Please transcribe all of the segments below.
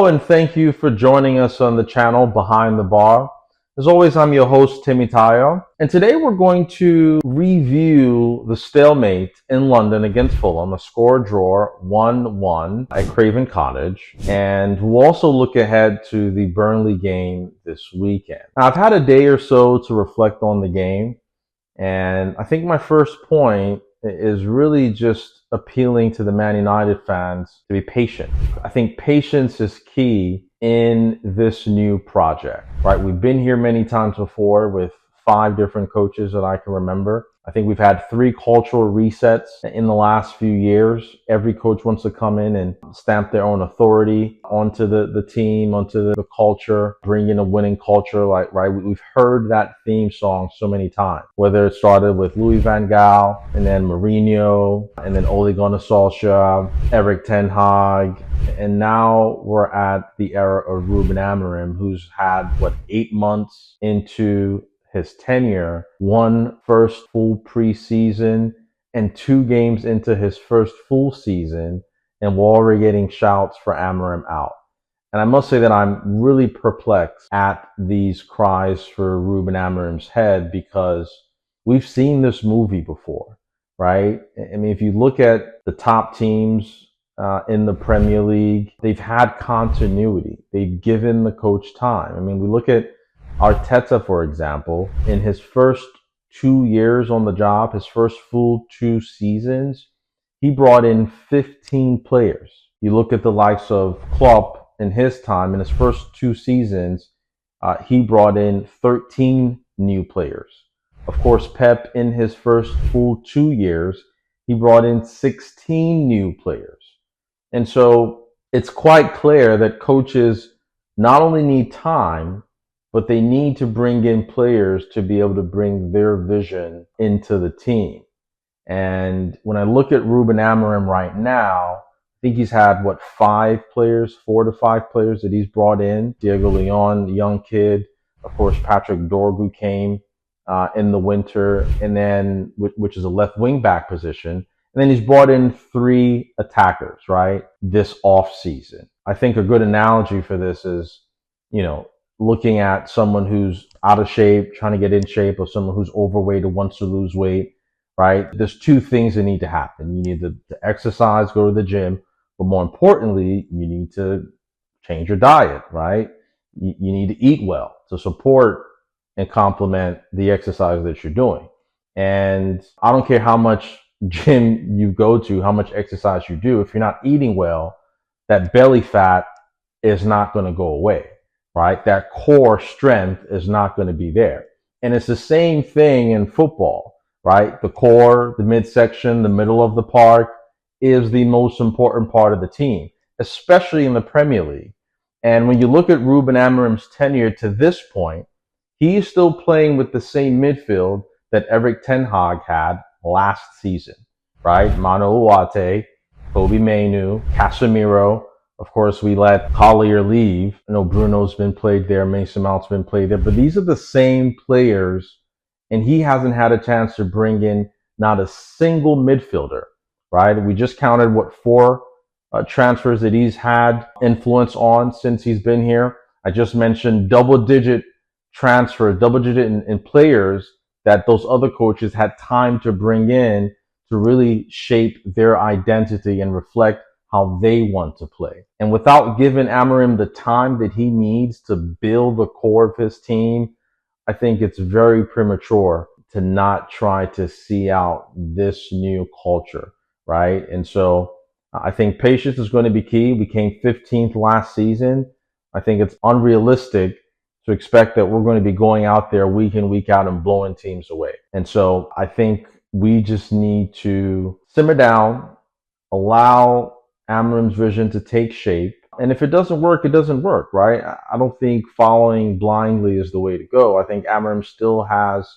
Hello, and thank you for joining us on the channel Behind the Bar. As always, I'm your host, Timmy Tayo, and today we're going to review the stalemate in London against Fulham, a score draw 1-1 at Craven Cottage, and we'll also look ahead to the Burnley game this weekend. Now, I've had a day or so to reflect on the game, and I think my first point is really just appealing to the Man United fans to be patient. I think patience is key in this new project, right? We've been here many times before with 5 different coaches that I can remember. I think we've had 3 cultural resets in the last few years. Every coach wants to come in and stamp their own authority onto the team, onto the culture, bring in a winning culture. Right? We've heard that theme song so many times, whether it started with Louis van Gaal and then Mourinho and then Ole Gunnar Solskjaer, Erik ten Hag, and now we're at the era of Ruben Amorim, who's had, 8 months into his tenure, 1 first full preseason and 2 games into his first full season, and we're already getting shouts for Amorim out. And I must say that I'm really perplexed at these cries for Ruben Amorim's head, because we've seen this movie before, right? I mean, if you look at the top teams in the Premier League, they've had continuity. They've given the coach time. I mean, we look at Arteta, for example. In his first 2 years on the job, his first full 2 seasons, he brought in 15 players. You look at the likes of Klopp in his time, in his first 2 seasons, he brought in 13 new players. Of course, Pep, in his first full 2 years, he brought in 16 new players. And so it's quite clear that coaches not only need time, but they need to bring in players to be able to bring their vision into the team. And when I look at Ruben Amorim right now, I think he's had, 5 players, 4 to 5 players that he's brought in. Diego Leon, the young kid. Of course, Patrick Dorgu came in the winter, and then, which is a left wing back position. And then he's brought in 3 attackers, right, this off season. I think a good analogy for this is, looking at someone who's out of shape, trying to get in shape, or someone who's overweight or wants to lose weight, right? There's 2 things that need to happen. You need to exercise, go to the gym, but more importantly, you need to change your diet, right? You need to eat well to support and complement the exercise that you're doing. And I don't care how much gym you go to, how much exercise you do, if you're not eating well, that belly fat is not going to go away. Right? That core strength is not going to be there. And it's the same thing in football, right? The core, the midsection, the middle of the park is the most important part of the team, especially in the Premier League. And when you look at Ruben Amorim's tenure to this point, he's still playing with the same midfield that Erik ten Hag had last season, right? Manu Uluwate, Kobe Mainoo, Casemiro. Of course, we let Collier leave. I know Bruno's been played there, Mason Mount's been played there, but these are the same players, and he hasn't had a chance to bring in not a single midfielder, right? We just counted, 4 transfers that he's had influence on since he's been here. I just mentioned double-digit transfers, double-digit in players that those other coaches had time to bring in to really shape their identity and reflect how they want to play. And without giving Amorim the time that he needs to build the core of his team, I think it's very premature to not try to see out this new culture, right? And so I think patience is going to be key. We came 15th last season. I think it's unrealistic to expect that we're going to be going out there week in, week out and blowing teams away. And so I think we just need to simmer down, allow Amorim's vision to take shape. And if it doesn't work, it doesn't work, right? I don't think following blindly is the way to go. I think Amorim still has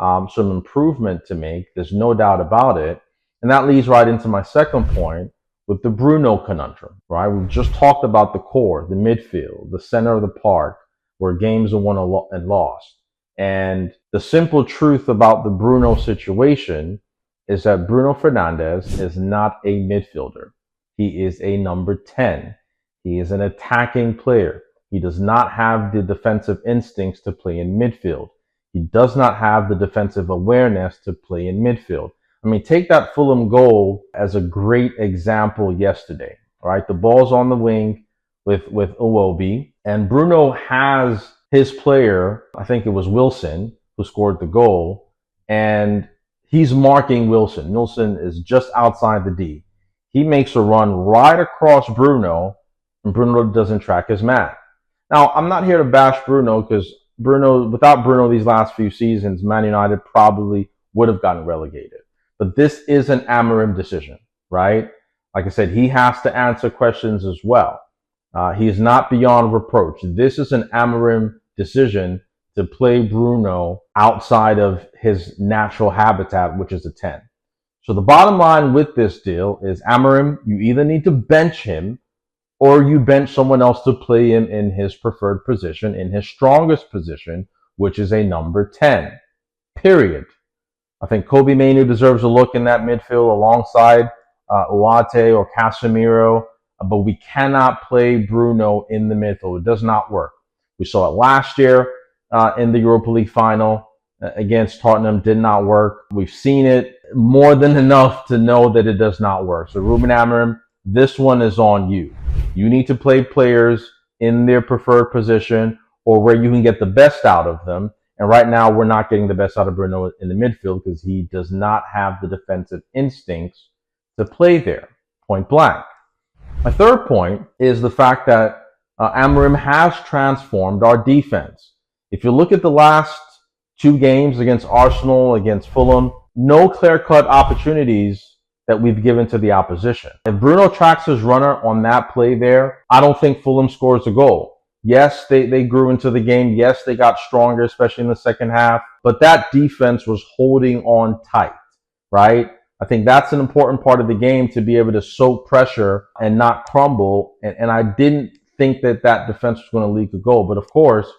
some improvement to make. There's no doubt about it. And that leads right into my second point with the Bruno conundrum, right? We've just talked about the core, the midfield, the center of the park, where games are won and lost. And the simple truth about the Bruno situation is that Bruno Fernandes is not a midfielder. He is a number 10. He is an attacking player. He does not have the defensive instincts to play in midfield. He does not have the defensive awareness to play in midfield. I mean, take that Fulham goal as a great example yesterday, right? The ball's on the wing with Iwobi, and Bruno has his player, I think it was Wilson, who scored the goal, and he's marking Wilson. Wilson is just outside the D. He makes a run right across Bruno, and Bruno doesn't track his man. Now, I'm not here to bash Bruno because without Bruno these last few seasons, Man United probably would have gotten relegated. But this is an Amorim decision, right? Like I said, he has to answer questions as well. He is not beyond reproach. This is an Amorim decision to play Bruno outside of his natural habitat, which is a 10. So the bottom line with this deal is Amorim, you either need to bench him or you bench someone else to play him in his preferred position, in his strongest position, which is a number 10. Period. I think Kobe Mainoo deserves a look in that midfield alongside Uate or Casemiro, but we cannot play Bruno in the midfield. It does not work. We saw it last year in the Europa League final against Tottenham. Did not work. We've seen it more than enough to know that it does not work. So Ruben Amorim, this one is on you. You need to play players in their preferred position or where you can get the best out of them. And right now, we're not getting the best out of Bruno in the midfield because he does not have the defensive instincts to play there, point blank. My third point is the fact that Amorim has transformed our defense. If you look at the last two games against Arsenal, against Fulham, no clear-cut opportunities that we've given to the opposition. If Bruno tracks his runner on that play there, I don't think Fulham scores a goal. Yes, they grew into the game. Yes, they got stronger, especially in the second half. But that defense was holding on tight, right? I think that's an important part of the game to be able to soak pressure and not crumble. And I didn't think that defense was going to leak a goal. But of course,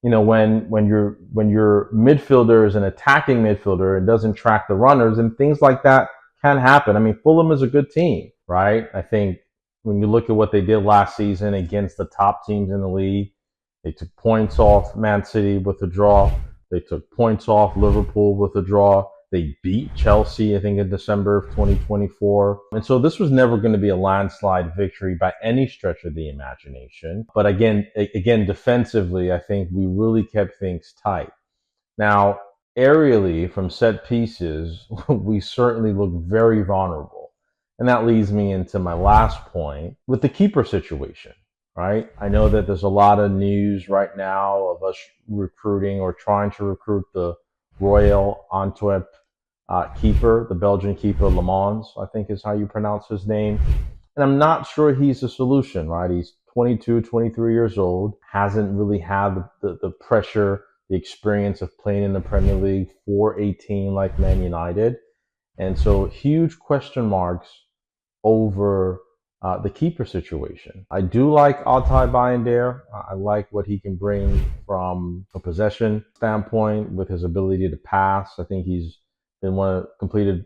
you know, when your midfielder is an attacking midfielder and doesn't track the runners, and things like that can happen. I mean, Fulham is a good team, right? I think when you look at what they did last season against the top teams in the league, they took points off Man City with a draw. They took points off Liverpool with a draw. They beat Chelsea, I think, in December of 2024. And so this was never going to be a landslide victory by any stretch of the imagination. But again, defensively, I think we really kept things tight. Now, aerially, from set pieces, we certainly look very vulnerable. And that leads me into my last point with the keeper situation, right? I know that there's a lot of news right now of us recruiting or trying to recruit the Royal Antwerp keeper, the Belgian keeper, Le Mans, I think is how you pronounce his name. And I'm not sure he's a solution, right? He's 22, 23 years old, hasn't really had the pressure, the experience of playing in the Premier League for a team like Man United. And so huge question marks over the keeper situation. I do like Altay Bayındır. I like what he can bring from a possession standpoint with his ability to pass. I think he's been completed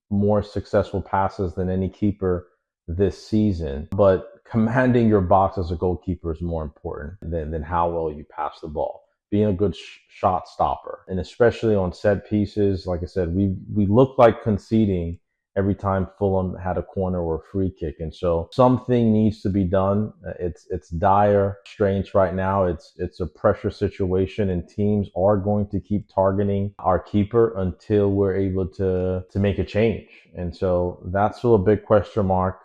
more successful passes than any keeper this season. But commanding your box as a goalkeeper is more important than how well you pass the ball. Being a good shot stopper, and especially on set pieces, like I said, we look like conceding every time Fulham had a corner or a free kick. And so something needs to be done. It's dire straits right now. It's a pressure situation, and teams are going to keep targeting our keeper until we're able to make a change. And so that's still a big question mark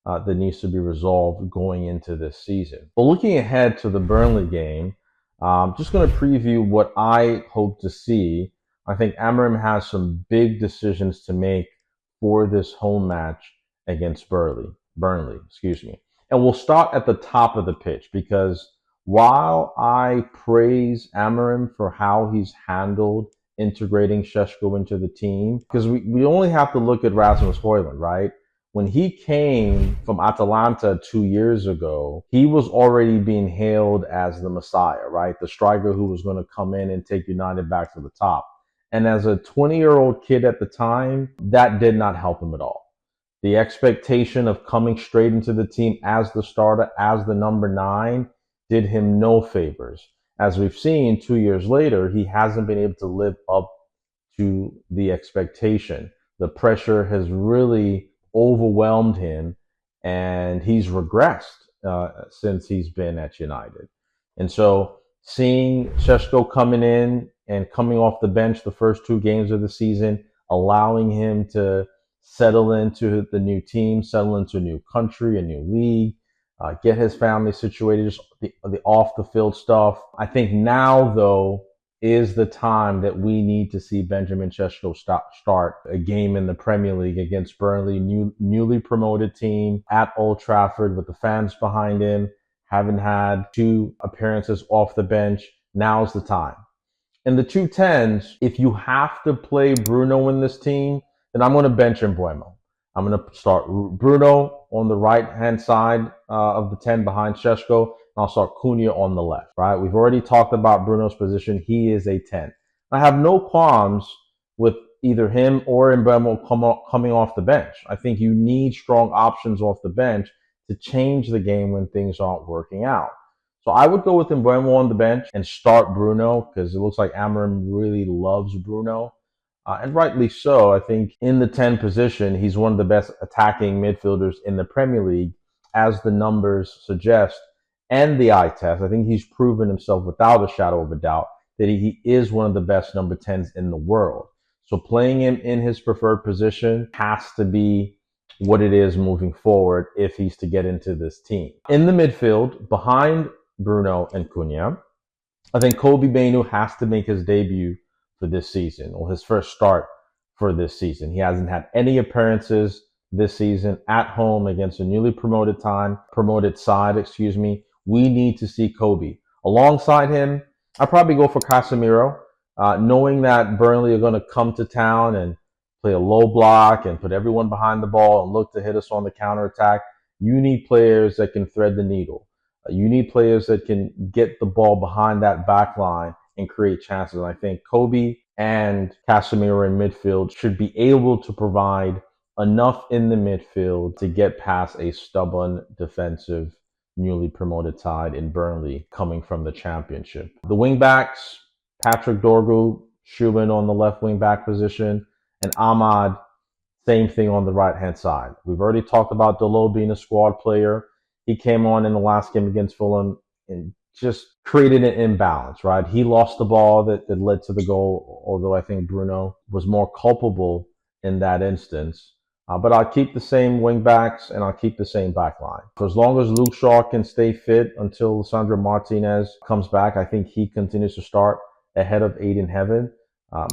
that needs to be resolved going into this season. But looking ahead to the Burnley game, I'm just going to preview what I hope to see. I think Amorim has some big decisions to make for this home match against Burnley. And we'll start at the top of the pitch, because while I praise Amorim for how he's handled integrating Šeško into the team, because we only have to look at Rasmus Højlund, right? When he came from Atalanta 2 years ago, he was already being hailed as the Messiah, right? The striker who was going to come in and take United back to the top. And as a 20-year-old kid at the time, that did not help him at all. The expectation of coming straight into the team as the starter, as the number 9, did him no favors. As we've seen 2 years later, he hasn't been able to live up to the expectation. The pressure has really overwhelmed him, and he's regressed since he's been at United. And so seeing Šeško coming in and coming off the bench the first 2 games of the season, allowing him to settle into the new team, settle into a new country, a new league, get his family situated, just the off the field stuff. I think now, though, is the time that we need to see Benjamin Šeško start a game in the Premier League against Burnley, newly promoted team at Old Trafford with the fans behind him, having had 2 appearances off the bench. Now's the time. In the 2 10s, if you have to play Bruno in this team, then I'm going to bench Mbeumo. I'm going to start Bruno on the right-hand side of the 10 behind Šeško, and I'll start Cunha on the left, right? We've already talked about Bruno's position. He is a 10. I have no qualms with either him or Mbeumo coming off the bench. I think you need strong options off the bench to change the game when things aren't working out. So I would go with Mbeumo on the bench and start Bruno, because it looks like Amorim really loves Bruno. And rightly so. I think in the 10 position, he's one of the best attacking midfielders in the Premier League, as the numbers suggest, and the eye test. I think he's proven himself without a shadow of a doubt that he is one of the best number 10s in the world. So playing him in his preferred position has to be what it is moving forward if he's to get into this team. In the midfield, behind Bruno and Cunha, I think Kobbie Mainoo has to make his debut for this season, or his first start for this season. He hasn't had any appearances this season at home against a newly promoted side. We need to see Kobbie. Alongside him, I'd probably go for Casemiro, knowing that Burnley are going to come to town and play a low block and put everyone behind the ball and look to hit us on the counterattack. You need players that can thread the needle. You need players that can get the ball behind that back line and create chances. And I think Kobbie and Casemiro in midfield should be able to provide enough in the midfield to get past a stubborn defensive newly promoted side in Burnley coming from the Championship. The wing-backs, Patrick Dorgu, Schumann on the left wing-back position, and Ahmad, same thing on the right-hand side. We've already talked about Dalot being a squad player. He came on in the last game against Fulham and just created an imbalance, right? He lost the ball that led to the goal, although I think Bruno was more culpable in that instance. But I'll keep the same wing backs and I'll keep the same back line. So as long as Luke Shaw can stay fit until Sandro Martinez comes back, I think he continues to start ahead of Aiden Heaven.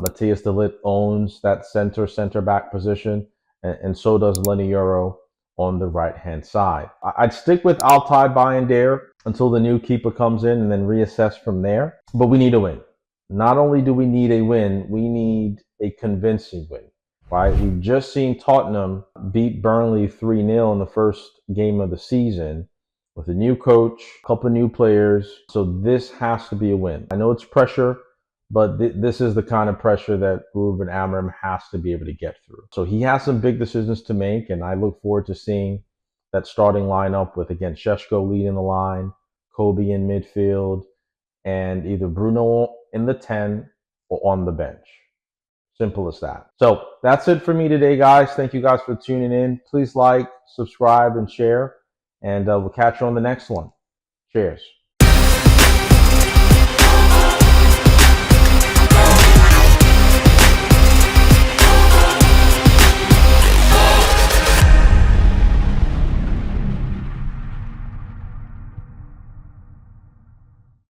Matthias de Ligt owns that center back position, and so does Lenny Euro on the right-hand side. I'd stick with Altay Bayındır until the new keeper comes in and then reassess from there. But we need a win. Not only do we need a win, we need a convincing win, right? We've just seen Tottenham beat Burnley 3-0 in the first game of the season with a new coach, a couple of new players. So this has to be a win. I know it's pressure, but this is the kind of pressure that Ruben Amorim has to be able to get through. So he has some big decisions to make, and I look forward to seeing that starting lineup with, again, Šeško leading the line, Kobbie in midfield, and either Bruno in the 10 or on the bench. Simple as that. So that's it for me today, guys. Thank you guys for tuning in. Please like, subscribe, and share, and we'll catch you on the next one. Cheers.